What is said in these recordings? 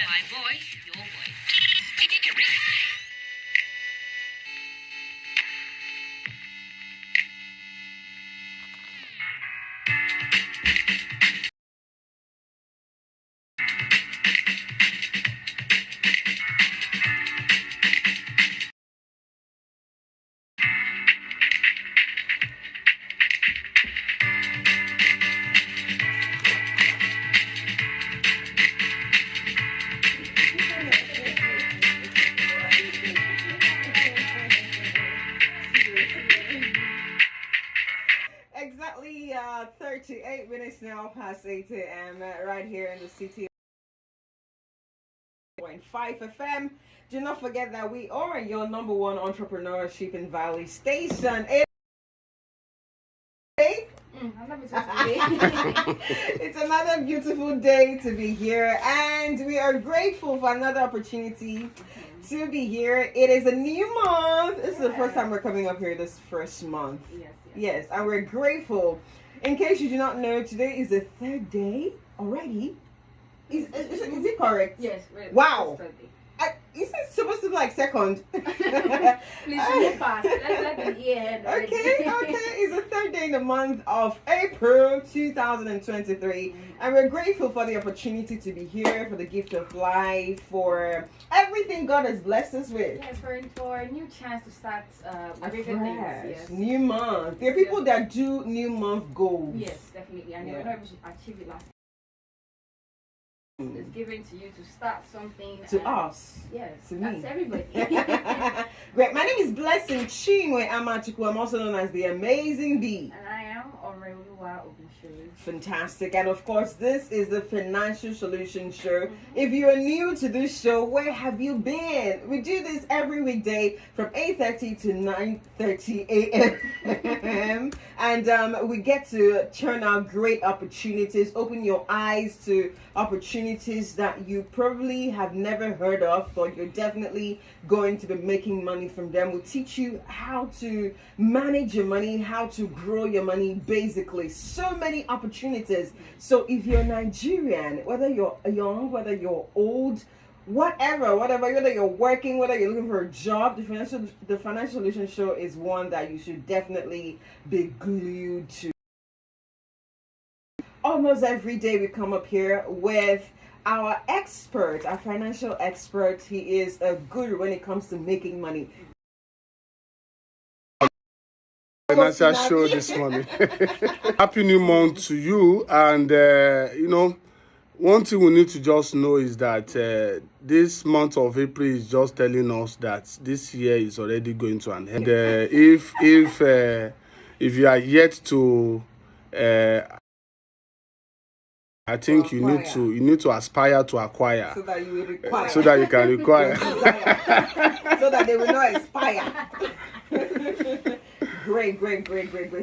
My voice, your voice. Exactly 38 minutes now past 8 a.m. Right here in the city. 5 FM. Do not forget that we are your number one entrepreneurship in Valley Station. It's another beautiful day to be here, and we are grateful for another opportunity to be here. It is a new month. This is the first time we're coming up here this first month. Yes, and we're grateful. In case you do not know, today is the third day already. Is it correct? Yes. Wow. Is it supposed to be like second? Please move fast. Let them hear. Okay. It's the third day in the month of April 2023. And we're grateful for the opportunity to be here, for the gift of life, for everything God has blessed us with. Yes, for a new chance to start bigger things. Yes. New month. There are people that do new month goals. Yes, definitely. And you're not able to achieve it last. It's given to you to start something. To us. Yes, to that's me. everybody. Great. My name is Blessing Chinwe Amachuku. I'm also known as the Amazing Bee. And I am Oreoluwa Ogunshiri. Fantastic. And of course, this is the Financial Solution Show. If you are new to this show, where have you been? We do this every weekday from 8:30 to 9:30 a.m. And we get to churn out great opportunities, open your eyes to opportunities that you probably have never heard of, but you're definitely going to be making money from them. We'll teach you how to manage your money, how to grow your money, basically. So many opportunities. So if you're Nigerian, whether you're young, whether you're old, whatever, whether you're working, whether you're looking for a job, the Financial Solution Show is one that you should definitely be glued to. Almost every day we come up here with our expert, our financial expert. He is a guru when it comes to making money. Financial show this morning. Happy new month to you. And one thing we need to just know is that this month of April is just telling us that this year is already going to an end. If you are yet to I think you need to aspire to acquire so that you will require. So that you can require. So that they will not expire. Great.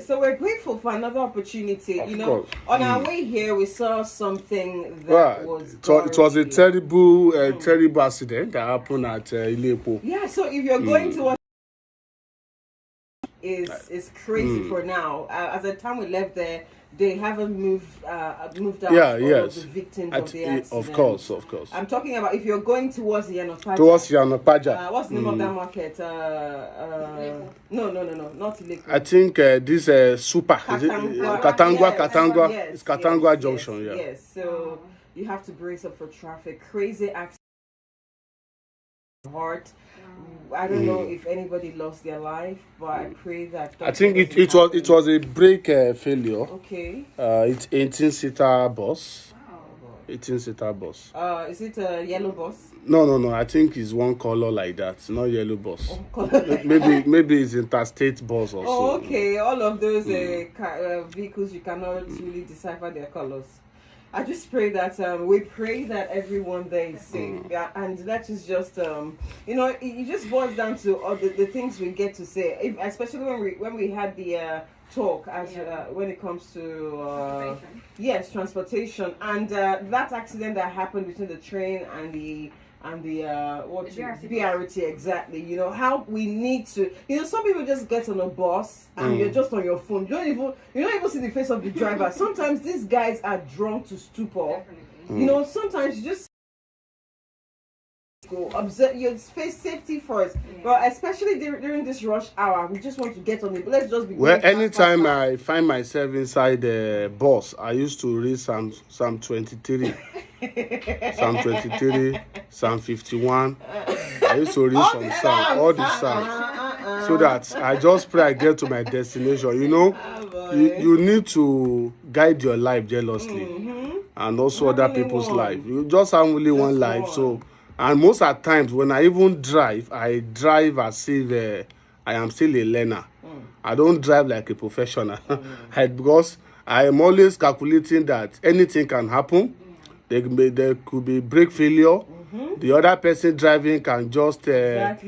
So we're grateful for another opportunity. Of course. On our way here, we saw something that was. It was a terrible accident that happened at Ilepo. Yeah. So if you're going to is crazy for now. At the time we left there, they haven't moved out all of the victims of the accident. Of course. I'm talking about if you're going towards the Yanopaja. Towards Yanopaja. What's the name of that market? No, not Ileko. I think this Super. Katangwa. Yes, it's Katangwa Junction. Yes. So you have to brace up for traffic. Crazy accident. Heart. I don't know if anybody lost their life, but I pray that. I think it was a brake failure. Okay. It's 18-seater bus. Wow. 18-seater bus. Is it a yellow bus? No. I think it's one color like that. Not yellow bus. Maybe it's interstate bus or so. Oh, okay. All of those vehicles, you cannot really decipher their colors. I just pray that we pray that everyone there is safe, and that is just it just boils down to all the things we get to say, especially when we had the talk when it comes to transportation and that accident that happened between the train and the BRT, exactly. How we need to, some people just get on a bus and you're just on your phone. You don't even see the face of the driver. Sometimes these guys are drunk to stupor. Sometimes you just Go observe your space safety first. But especially during this rush hour, we just want to get on it. Let's just be Well, going anytime fast. I find myself inside the bus, I used to read Psalm 23, Psalm 23, Psalm 51. I used to read some psalm, all the psalms, so that I just pray I get to my destination. You know, you need to guide your life jealously, and also other people's life. You just have only one life, so. And most at times when I even drive, I drive as if I am still a learner. I don't drive like a professional because I am always calculating that anything can happen. There could be brake failure. The other person driving can just drive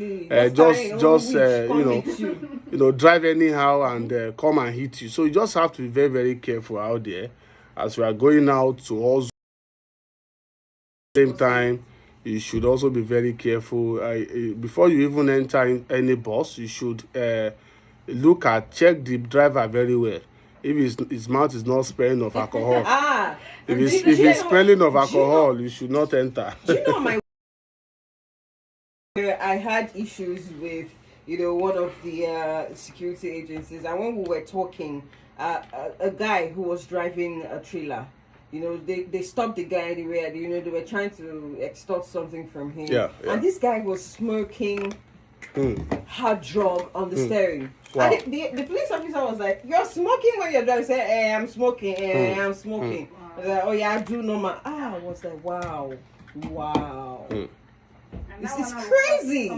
anyhow and come and hit you. So you just have to be very, very careful out there as we are going out to also. Same time, you should also be very careful. Before you even enter any bus, you should check the driver very well. If his mouth is not smelling of alcohol, if he's smelling of alcohol, you should not enter. Do you know I had issues with one of the security agencies, and when we were talking, a guy who was driving a trailer. They stopped the guy anywhere. They were trying to extort something from him. Yeah. And this guy was smoking hard drum on the steering. Wow. And the police officer was like, "You're smoking when you're driving." He said, "Hey, I'm smoking. I'm smoking." I was like, "Oh yeah, I do normal." I was like, "Wow." It's crazy.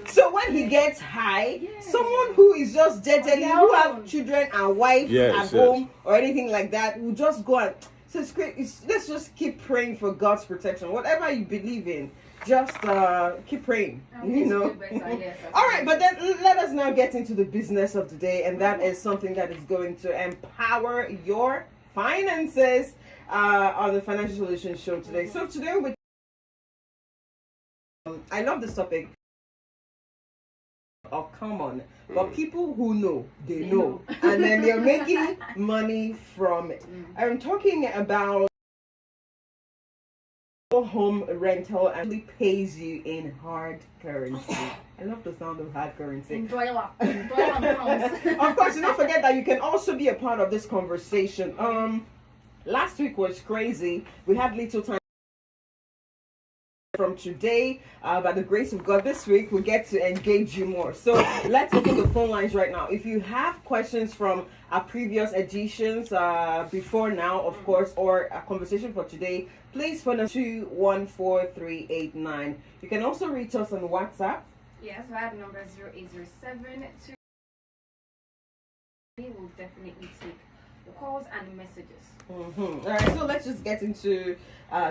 So when he gets high, someone who is just jejely, who have children and wife at home or anything like that, will just go and. So it's great. Let's just keep praying for God's protection. Whatever you believe in, just keep praying. All right, but then let us now get into the business of the day, and that is something that is going to empower your finances on the Financial Solutions Show today. So today I love this topic. Oh, come on. But people who know, they know. And then they're making money from it. I'm talking about home rental and pays you in hard currency. I love the sound of hard currency. Of course, don't forget that you can also be a part of this conversation. Last week was crazy. We had little time. From today, by the grace of God, this week we get to engage you more. So let's open the phone lines right now. If you have questions from our previous editions, before now, of course, or a conversation for today, please phone us 214-389. You can also reach us on WhatsApp. Yes, I have number 0807. We will definitely take the calls and messages. All right, so let's just get into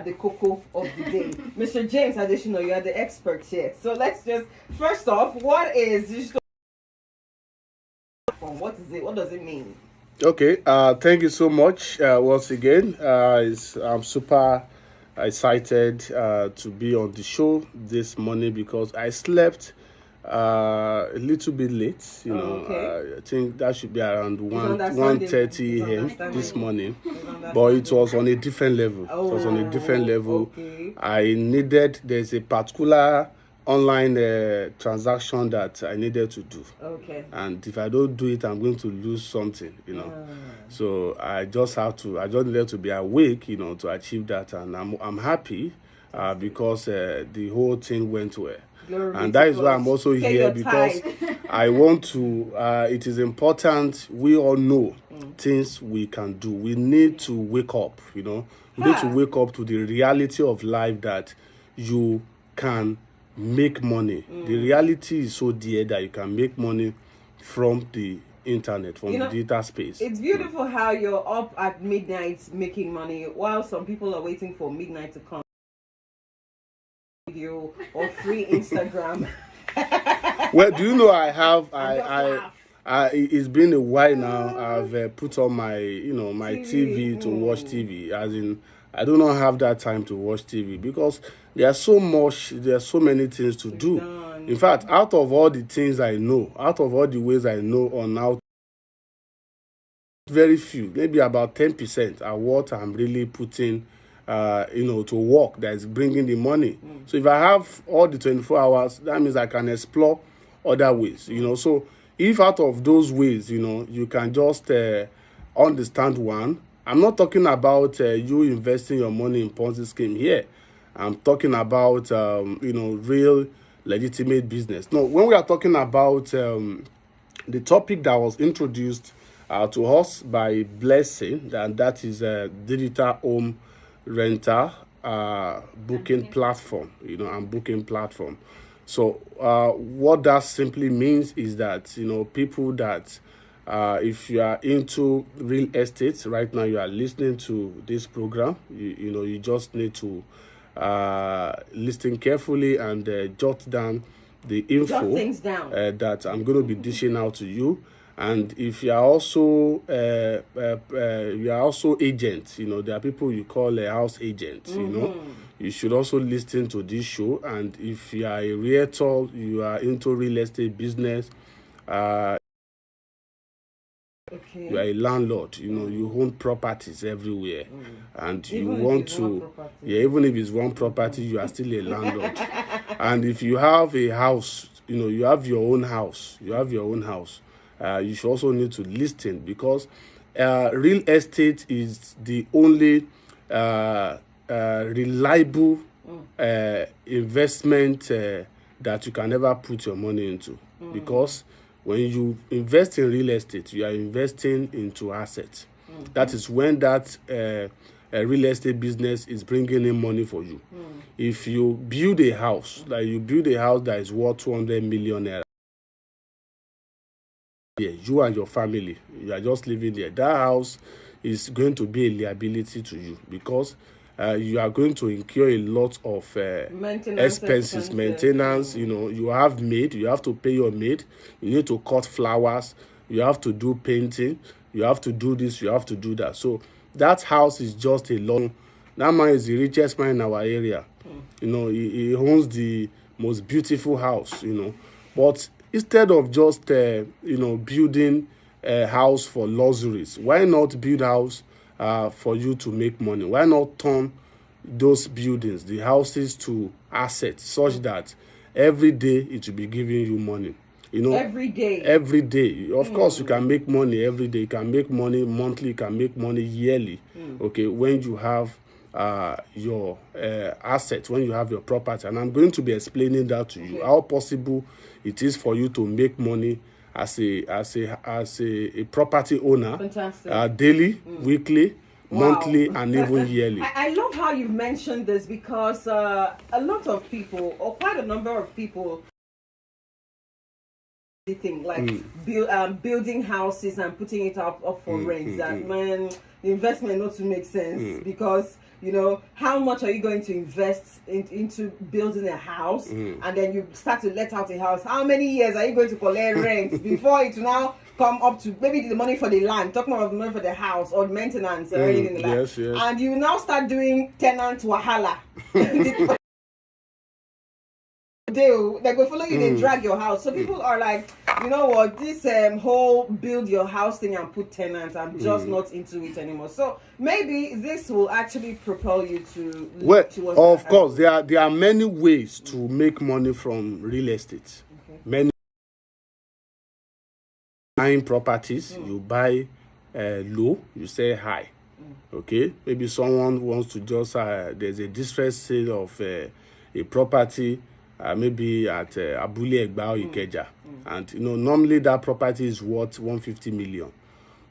the cocoa of the day. Mr. James Adeshina, you are the expert here. So let's just, first off, what is digital platform? What is it? What does it mean? Okay, thank you so much once again. I'm super excited to be on the show this morning because I slept a little bit late, I think that should be around 1:30 a.m. this morning, but it was on a different level. There's a particular online transaction that I needed to do. And if I don't do it, I'm going to lose something, So I just needed to be awake, to achieve that, and I'm happy because the whole thing went well. And that is why I'm also here, because I want to, it is important, we all know things we can do. We need to wake up, we need to wake up to the reality of life that you can make money. The reality is so dear that you can make money from the internet, from the data space. It's beautiful how you're up at midnight making money while some people are waiting for midnight to come. Video or free Instagram. Well, do you know it's been a while now. I've put on my my TV to watch TV, as in I do not have that time to watch TV because there are so many things to do. In fact, out of all the things I know, out of all the ways I know on how, very few, maybe about 10% are what I'm really putting to work that is bringing the money. So if I have all the 24 hours, that means I can explore other ways, So if out of those ways, you can just understand one. I'm not talking about you investing your money in Ponzi scheme here. I'm talking about, real legitimate business. No, when we are talking about the topic that was introduced to us by Blessing, and that is a digital home rental booking platform, and booking platform. So what that simply means is that, people that, if you are into real estate right now, you are listening to this program, you just need to listen carefully and jot down the info that I'm going to be dishing out to you. And if you are also agents, there are people you call a house agent, you should also listen to this show. And if you are a realtor, you are into real estate business, you are a landlord, you own properties everywhere, and you want to, even if it's one property, you are still a landlord. And if you have a house, you have your own house, you should also need to listen, because real estate is the only reliable investment that you can ever put your money into, because when you invest in real estate, you are investing into assets. That is when that real estate business is bringing in money for you. If you build a house, that is worth 200 million naira, you and your family, you are just living there, that house is going to be a liability to you, because you are going to incur a lot of expenses, maintenance. You have maid, you have to pay your maid, you need to cut flowers, you have to do painting, you have to do this, you have to do that. So that house is just a long. That man is the richest man in our area. He owns the most beautiful house. But instead of just building a house for luxuries, why not build house for you to make money? Why not turn those buildings, the houses, to assets, such that every day it will be giving you money? Every day. Of course, you can make money every day. You can make money monthly. You can make money yearly. Okay, when you have your assets, when you have your property, and I'm going to be explaining that to you, how possible it is for you to make money as a property owner, daily, weekly, monthly, and even yearly. I love how you've mentioned this, because a lot of people, or quite a number of people, thing like building houses and putting it up for rent. That man, the investment not to make sense, because how much are you going to invest into building a house, and then you start to let out a house? How many years are you going to collect rent before it now come up to maybe the money for the land, talking about the money for the house or the maintenance or anything like that? Yes. And you now start doing tenant wahala. They go follow you, they drag your house. So people are like, you know what, this whole build your house thing and put tenants, I'm just not into it anymore. So maybe this will actually propel you to of course, there are many ways to make money from real estate. Many buying properties, you buy low, you sell high. Okay, maybe someone wants to just there's a distressed sale of a property, maybe at Abule Egba or Ikeja, and normally that property is worth 150 million.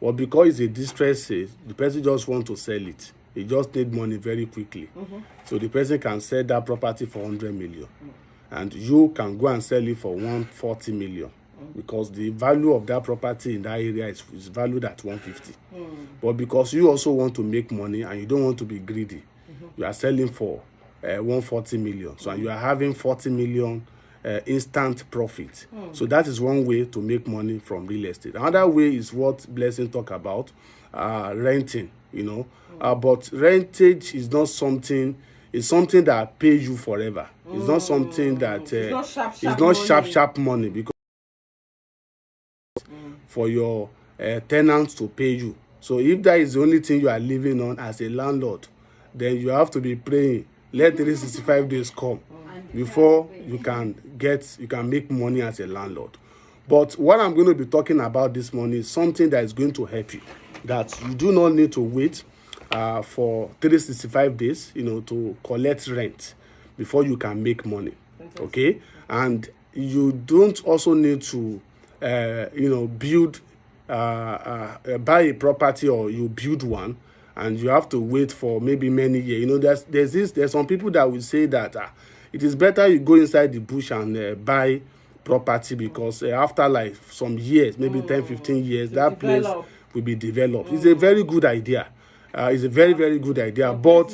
But because it's a distress sale, the person just want to sell it. He just need money very quickly. So the person can sell that property for 100 million, and you can go and sell it for 140 million, because the value of that property in that area is valued at 150. But because you also want to make money and you don't want to be greedy, you are selling for 140 million. So you are having 40 million instant profit. So that is one way to make money from real estate. Another way is what Blessing talk about, renting. But rentage is not something. It's something that pays you forever. It's not something that it's not sharp money, because for your tenants to pay you. So if that is the only thing you are living on as a landlord, then you have to be praying. Let 365 days come before you can make money as a landlord. But what I'm going to be talking about this morning is something that is going to help you, that you do not need to wait for 365 days, to collect rent before you can make money. Okay? And you don't also need to, build, buy a property, or you build one, and you have to wait for maybe many years. There's some people that will say that it is better you go inside the bush and buy property, because after like some years, maybe 10-15 years, that place will be developed. It's a very good idea. It's a very, very good idea. But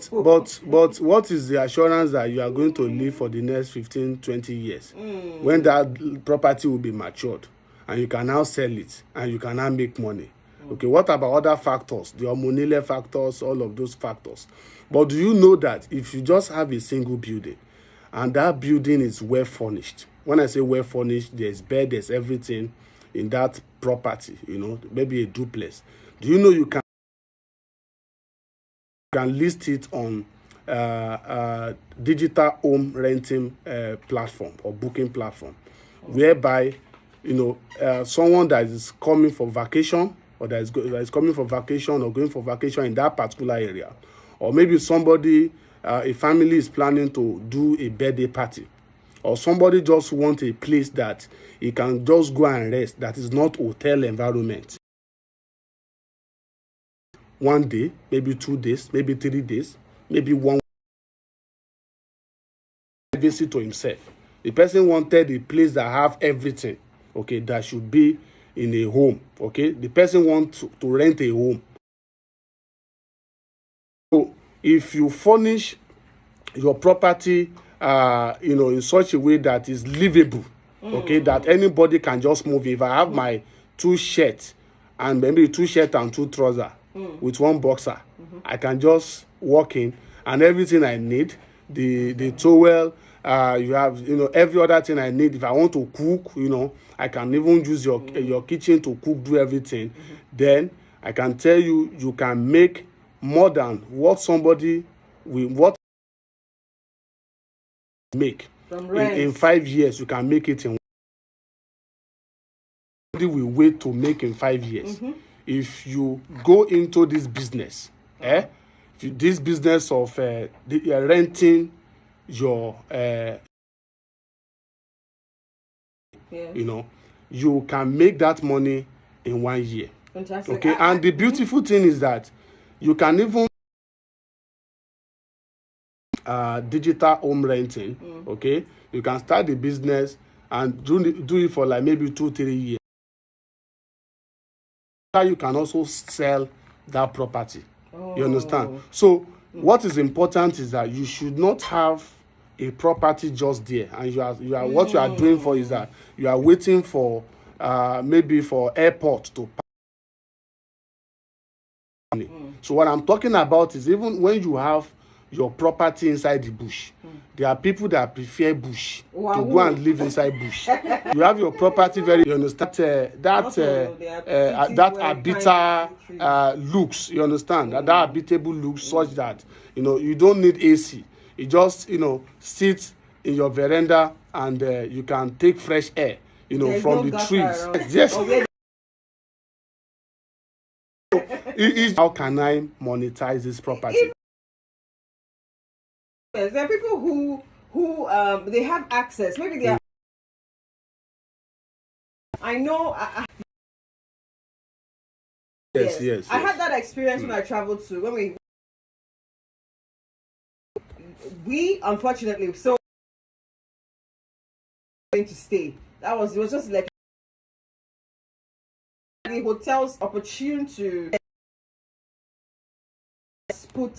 what is the assurance that you are going to live for the next 15-20 years when that property will be matured and you can now sell it and you can now make money? Okay, what about other factors, the hormonal factors, all of those factors? But do you know that if you just have a single building and that building is well furnished, when I say well furnished, there's bed, there's everything in that property, maybe a duplex, do you know you can list it on digital home renting platform or booking platform, whereby someone that is coming for vacation, or that is coming for vacation or going for vacation in that particular area, or maybe somebody, a family is planning to do a birthday party, or somebody just wants a place that he can just go and rest, that is not hotel environment. 1 day, maybe 2 days, maybe 3 days, maybe 1 week. Privacy to himself. The person wanted a place that have everything, okay, that should be in a home, okay. The person wants to rent a home. So if you furnish your property, in such a way that is livable, okay, that anybody can just move. If I have my 2 shirts and maybe 2 shirts and 2 trousers with 1 boxer, I can just walk in and everything I need, the towel, you have, every other thing I need. If I want to cook, I can even use your kitchen to cook, do everything. Then I can tell you, you can make more than what somebody will make in 5 years. You can make it in. Somebody will wait to make in 5 years. If you go into this business, this business of renting your you can make that money in 1 year. Fantastic. Okay, and the beautiful thing is that you can even digital home renting. Okay, you can start the business and do it for like maybe 2-3 years. You can also sell that property. You understand? So what is important is that you should not have a property just there, and you are what you are doing for is that you are waiting for maybe for airport to pass. So what I'm talking about is, even when you have your property inside the bush, there are people that prefer bush to go and live inside bush. You have your property you understand, that habitable looks, you understand, that habitable looks such that you don't need AC. You just sit in your veranda and you can take fresh air from the trees. Yes. How can I monetize this property? There are people who they have access. Maybe they are. I know. Yes. I had that experience when I traveled to when we unfortunately so going to stay. It was just like the hotels opportune to put